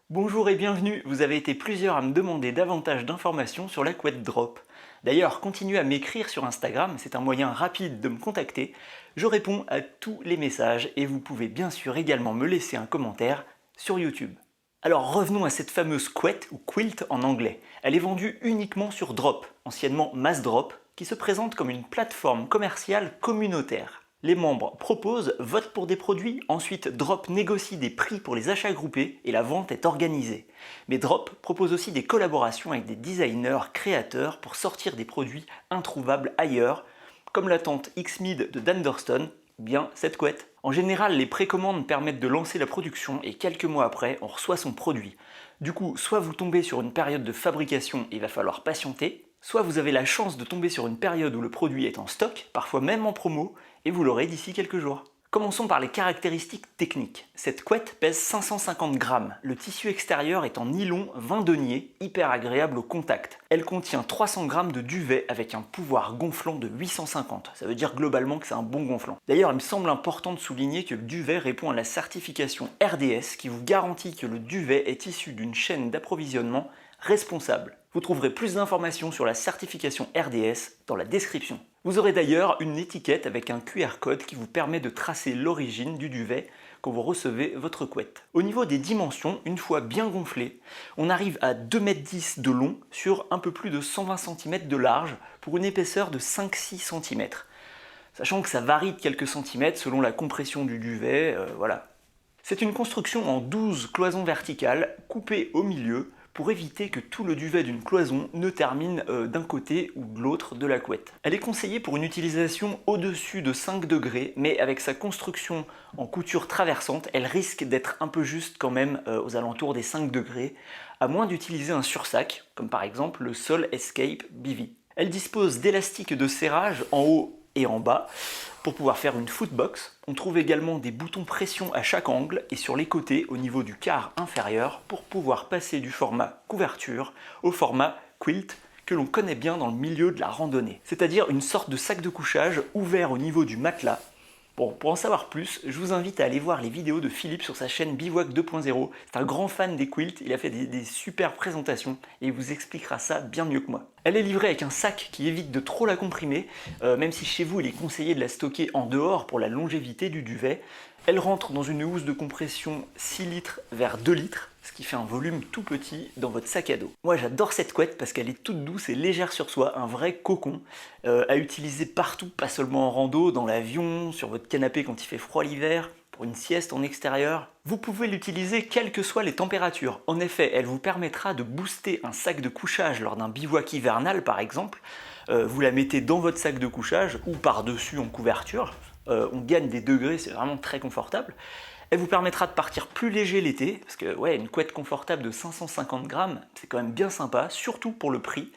Bonjour et bienvenue, vous avez été plusieurs à me demander davantage d'informations sur la couette Drop. D'ailleurs, continuez à m'écrire sur Instagram, c'est un moyen rapide de me contacter. Je réponds à tous les messages et vous pouvez bien sûr également me laisser un commentaire sur YouTube. Alors revenons à cette fameuse couette ou quilt en anglais. Elle est vendue uniquement sur Drop, anciennement Massdrop, qui se présente comme une plateforme commerciale communautaire. Les membres proposent, votent pour des produits, ensuite Drop négocie des prix pour les achats groupés et la vente est organisée. Mais Drop propose aussi des collaborations avec des designers créateurs pour sortir des produits introuvables ailleurs, comme la tente X-Mid de Dan Durston, ou bien cette couette. En général, les précommandes permettent de lancer la production et quelques mois après, on reçoit son produit. Du coup, soit vous tombez sur une période de fabrication et il va falloir patienter, soit vous avez la chance de tomber sur une période où le produit est en stock, parfois même en promo, et vous l'aurez d'ici quelques jours. Commençons par les caractéristiques techniques. Cette couette pèse 550 grammes. Le tissu extérieur est en nylon 20 deniers, hyper agréable au contact. Elle contient 300 grammes de duvet avec un pouvoir gonflant de 850. Ça veut dire globalement que c'est un bon gonflant. D'ailleurs, il me semble important de souligner que le duvet répond à la certification RDS qui vous garantit que le duvet est issu d'une chaîne d'approvisionnement responsable. Vous trouverez plus d'informations sur la certification RDS dans la description. Vous aurez d'ailleurs une étiquette avec un QR code qui vous permet de tracer l'origine du duvet quand vous recevez votre couette. Au niveau des dimensions, une fois bien gonflée, on arrive à 2,10 m de long sur un peu plus de 120 cm de large pour une épaisseur de 5-6 cm. Sachant que ça varie de quelques centimètres selon la compression du duvet, voilà. C'est une construction en 12 cloisons verticales coupées au milieu pour éviter que tout le duvet d'une cloison ne termine d'un côté ou de l'autre de la couette. Elle est conseillée pour une utilisation au-dessus de 5 degrés, mais avec sa construction en couture traversante, elle risque d'être un peu juste quand même aux alentours des 5 degrés, à moins d'utiliser un sursac, comme par exemple le Sol Escape BV. Elle dispose d'élastiques de serrage en haut et en bas pour pouvoir faire une footbox. On trouve également des boutons pression à chaque angle et sur les côtés au niveau du quart inférieur pour pouvoir passer du format couverture au format quilt que l'on connaît bien dans le milieu de la randonnée. C'est-à-dire une sorte de sac de couchage ouvert au niveau du matelas. Bon, pour en savoir plus, je vous invite à aller voir les vidéos de Philippe sur sa chaîne Bivouac 2.0. C'est un grand fan des quilts, il a fait des super présentations et il vous expliquera ça bien mieux que moi. Elle est livrée avec un sac qui évite de trop la comprimer, même si chez vous il est conseillé de la stocker en dehors pour la longévité du duvet. Elle rentre dans une housse de compression 6 litres vers 2 litres, ce qui fait un volume tout petit dans votre sac à dos. Moi j'adore cette couette parce qu'elle est toute douce et légère sur soi, un vrai cocon, à utiliser partout, pas seulement en rando, dans l'avion, sur votre canapé quand il fait froid l'hiver, pour une sieste en extérieur. Vous pouvez l'utiliser quelles que soient les températures. En effet, elle vous permettra de booster un sac de couchage lors d'un bivouac hivernal par exemple. Vous la mettez dans votre sac de couchage ou par-dessus en couverture. On gagne des degrés, c'est vraiment très confortable. Elle vous permettra de partir plus léger l'été, parce que ouais, une couette confortable de 550 grammes, c'est quand même bien sympa, surtout pour le prix.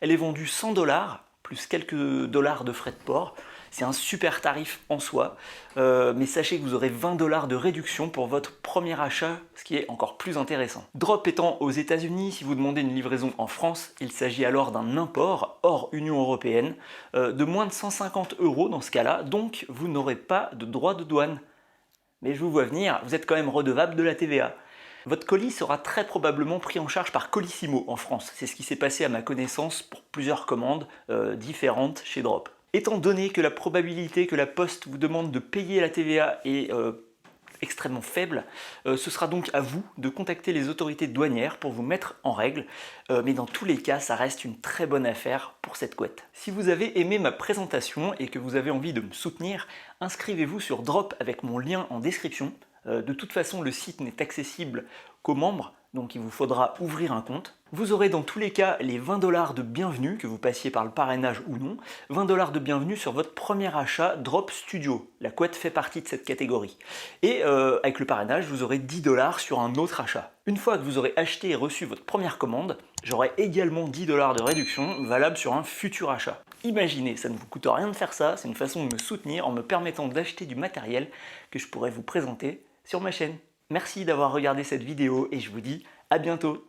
Elle est vendue 100 $, plus quelques dollars de frais de port. C'est un super tarif en soi, mais sachez que vous aurez 20 $ de réduction pour votre premier achat, ce qui est encore plus intéressant. Drop étant aux États-Unis, si vous demandez une livraison en France, il s'agit alors d'un import hors Union européenne de moins de 150 € dans ce cas-là, donc vous n'aurez pas de droit de douane. Mais je vous vois venir, vous êtes quand même redevable de la TVA. Votre colis sera très probablement pris en charge par Colissimo en France. C'est ce qui s'est passé à ma connaissance pour plusieurs commandes différentes chez Drop. Étant donné que la probabilité que la Poste vous demande de payer la TVA est extrêmement faible, ce sera donc à vous de contacter les autorités douanières pour vous mettre en règle, mais dans tous les cas, ça reste une très bonne affaire pour cette couette. Si vous avez aimé ma présentation et que vous avez envie de me soutenir, inscrivez-vous sur Drop avec mon lien en description. De toute façon, le site n'est accessible qu'aux membres, donc il vous faudra ouvrir un compte. Vous aurez dans tous les cas les 20 $ de bienvenue, que vous passiez par le parrainage ou non, 20 $ de bienvenue sur votre premier achat Drop Studio. La couette fait partie de cette catégorie. Et avec le parrainage, vous aurez 10 $ sur un autre achat. Une fois que vous aurez acheté et reçu votre première commande, j'aurai également 10 $ de réduction valable sur un futur achat. Imaginez, ça ne vous coûte rien de faire ça, c'est une façon de me soutenir en me permettant d'acheter du matériel que je pourrais vous présenter sur ma chaîne. Merci d'avoir regardé cette vidéo et je vous dis à bientôt.